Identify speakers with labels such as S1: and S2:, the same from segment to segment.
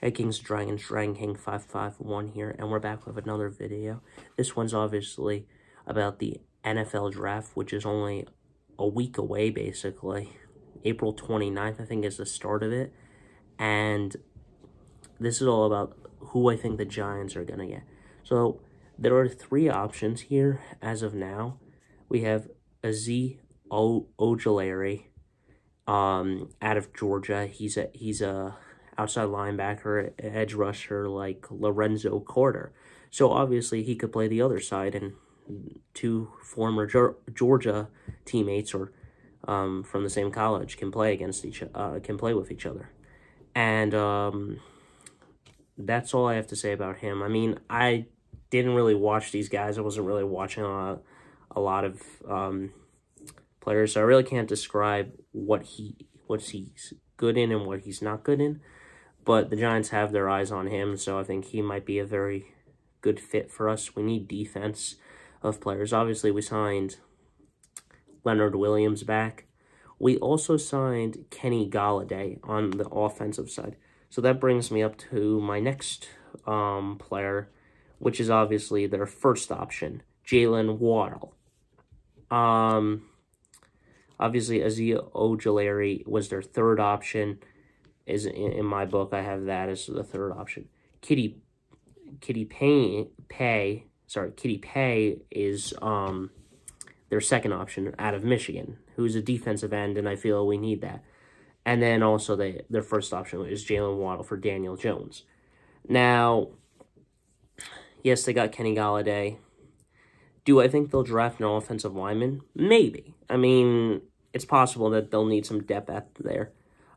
S1: Hey Kings Dragons, Dragon King 551 here, and we're back with another video. This one's obviously about the NFL Draft, which is only a week away, basically. April 29th, I think, is the start of it. And this is all about who I think the Giants are going to get. So, there are three options here as of now. We have Azeez Ojulari out of Georgia. He's a outside linebacker, edge rusher like Lorenzo Carter. So obviously he could play the other side, and two former Georgia teammates or from the same college can play with each other. And that's all I have to say about him. I mean, I didn't really watch these guys. I wasn't really watching a lot of players, so I really can't describe what he's good in and what he's not good in. But the Giants have their eyes on him, so I think he might be a very good fit for us. We need defense of players. Obviously, we signed Leonard Williams back. We also signed Kenny Golladay on the offensive side. So that brings me up to my next player, which is obviously their first option, Jaylen Waddle. Obviously, Azeez Ojulari was their third option. Is in my book, I have that as the third option. Kitty Paye is their second option out of Michigan, who's a defensive end, and I feel we need that. And then also their first option is Jaylen Waddle for Daniel Jones. Now, yes, they got Kenny Golladay. Do I think they'll draft an offensive lineman? Maybe. I mean, it's possible that they'll need some depth there.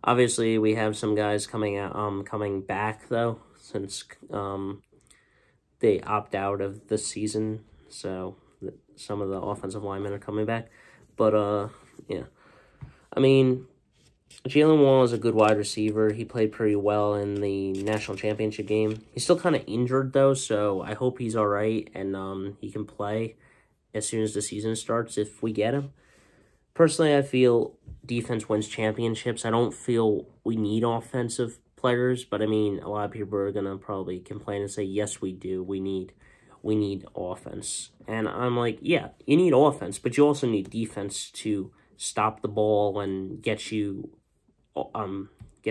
S1: Obviously, we have some guys coming back, though, since they opt out of the season. So, some of the offensive linemen are coming back. But, yeah. I mean, Jaylen Waddle is a good wide receiver. He played pretty well in the national championship game. He's still kind of injured, though, so I hope he's all right and he can play as soon as the season starts if we get him. Personally, I feel defense wins championships. I don't feel we need offensive players, but I mean, a lot of people are going to probably complain and say, yes, we do. We need offense. And I'm like, yeah, you need offense, but you also need defense to stop the ball and get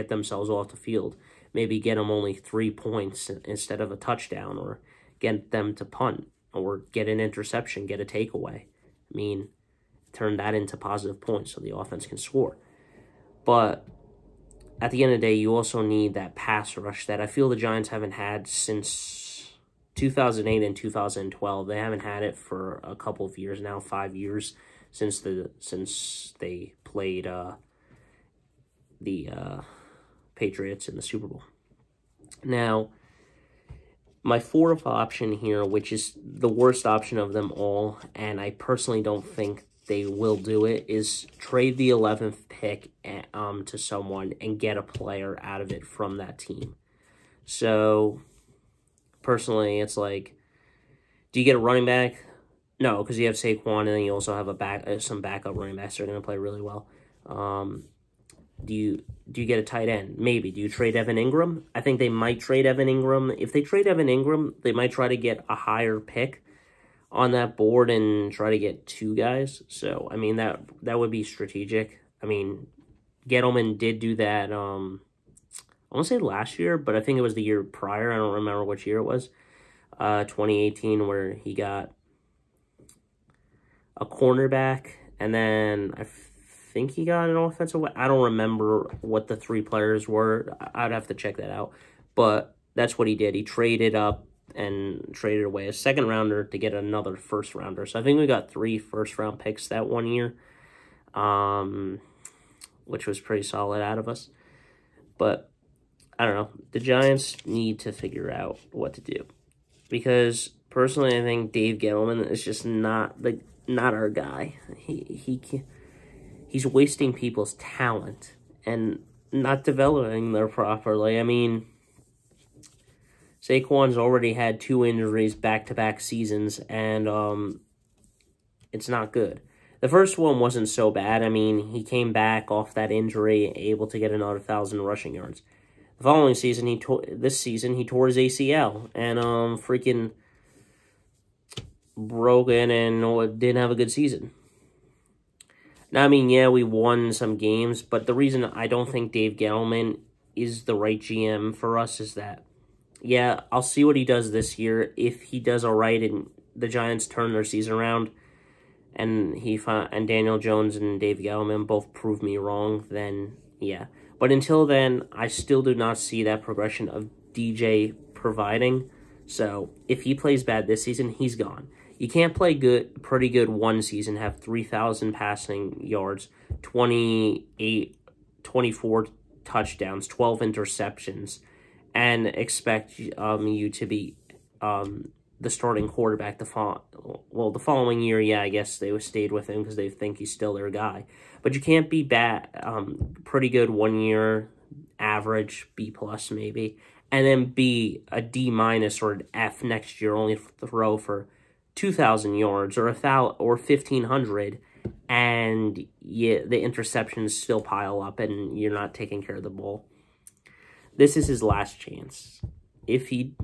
S1: themselves off the field. Maybe get them only 3 points instead of a touchdown, or get them to punt, or get an interception, get a takeaway. I mean, turn that into positive points so the offense can score. But at the end of the day, you also need that pass rush that I feel the Giants haven't had since 2008 and 2012. They haven't had it for a couple of years now, 5 years since they played the Patriots in the Super Bowl. Now, my fourth option here, which is the worst option of them all, and I personally don't think they will do it, is trade the 11th pick to someone and get a player out of it from that team. So, personally, it's like, do you get a running back? No, because you have Saquon, and then you also have some backup running backs that are going to play really well. Do you get a tight end? Maybe. Do you trade Evan Ingram? I think they might trade Evan Ingram. If they trade Evan Ingram, they might try to get a higher pick on that board and try to get two guys. So, I mean, that would be strategic. I mean, Gettleman did do that, I want to say last year, but I think it was the year prior. I don't remember which year it was. 2018, where he got a cornerback, and then I think he got an offensive. I don't remember what the three players were. I'd have to check that out. But that's what he did. He traded up and traded away a second rounder to get another first rounder. So I think we got 3 first-round picks that one year, which was pretty solid out of us. But I don't know. The Giants need to figure out what to do, because personally, I think Dave Gettleman is just not our guy. He's wasting people's talent and not developing them properly. I mean, Saquon's already had 2 injuries back-to-back seasons, and it's not good. The first one wasn't so bad. I mean, he came back off that injury, able to get another 1,000 rushing yards. The following season, this season he tore his ACL and freaking broken and didn't have a good season. Now, I mean, yeah, we won some games, but the reason I don't think Dave Gettleman is the right GM for us is that, yeah, I'll see what he does this year. If he does all right and the Giants turn their season around, and Daniel Jones and Dave Gettleman both prove me wrong, then yeah. But until then, I still do not see that progression of DJ providing. So if he plays bad this season, he's gone. You can't play pretty good one season, have 3,000 passing yards, 24 touchdowns, 12 interceptions, and expect you to be the starting quarterback the following year. Yeah, I guess they stayed with him because they think he's still their guy. But you can't be bad, pretty good 1 year, average, B+ maybe, and then be a D- or an F next year, only throw for 2,000 yards or 1,500, and the interceptions still pile up and you're not taking care of the ball. This is his last chance. If he,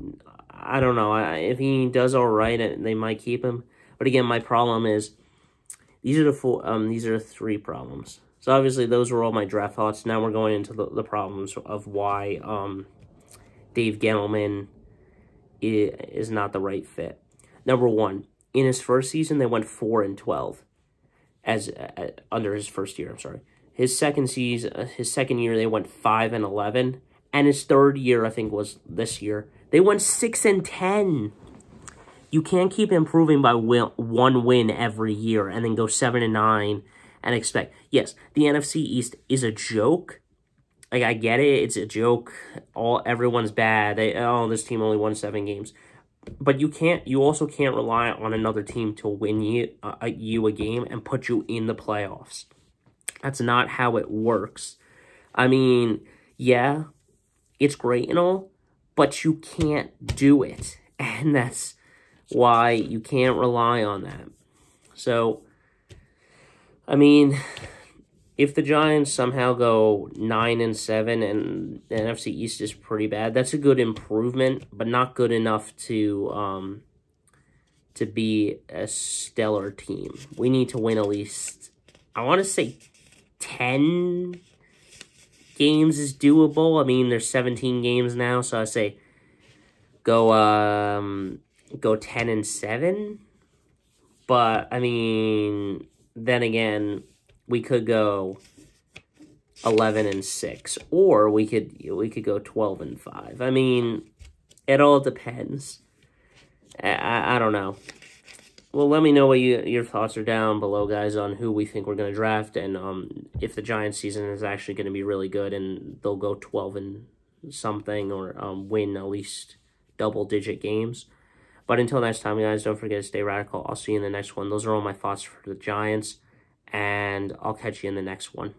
S1: I don't know, if he does all right, they might keep him. But again, my problem is these are the three problems. So obviously those were all my draft thoughts. Now we're going into the problems of why Dave Gettleman is not the right fit. Number one, in his first season, they went 4-12 under his first year. I'm sorry. His second year, they went 5-11, and his third year, I think, was this year. They went 6-10. You can't keep improving by one win every year and then go 7-9 and expect. Yes, the NFC East is a joke. Like, I get it. It's a joke. Everyone's bad. This team only won 7 games. But you also can't rely on another team to win you a game and put you in the playoffs. That's not how it works. I mean, yeah, it's great and all, but you can't do it. And that's why you can't rely on that. So, I mean, if the Giants somehow go 9-7 and the NFC East is pretty bad, that's a good improvement, but not good enough to be a stellar team. We need to win at least, I want to say 10 games is doable. I mean, there's 17 games now, so I say go 10-7. But I mean, then again, we could go 11-6, or we could go 12-5. I mean, it all depends. I don't know. Well, let me know what your thoughts are down below, guys, on who we think we're going to draft, and if the Giants season is actually going to be really good and they'll go 12-something or win at least double-digit games. But until next time, guys, don't forget to stay radical. I'll see you in the next one. Those are all my thoughts for the Giants, and I'll catch you in the next one.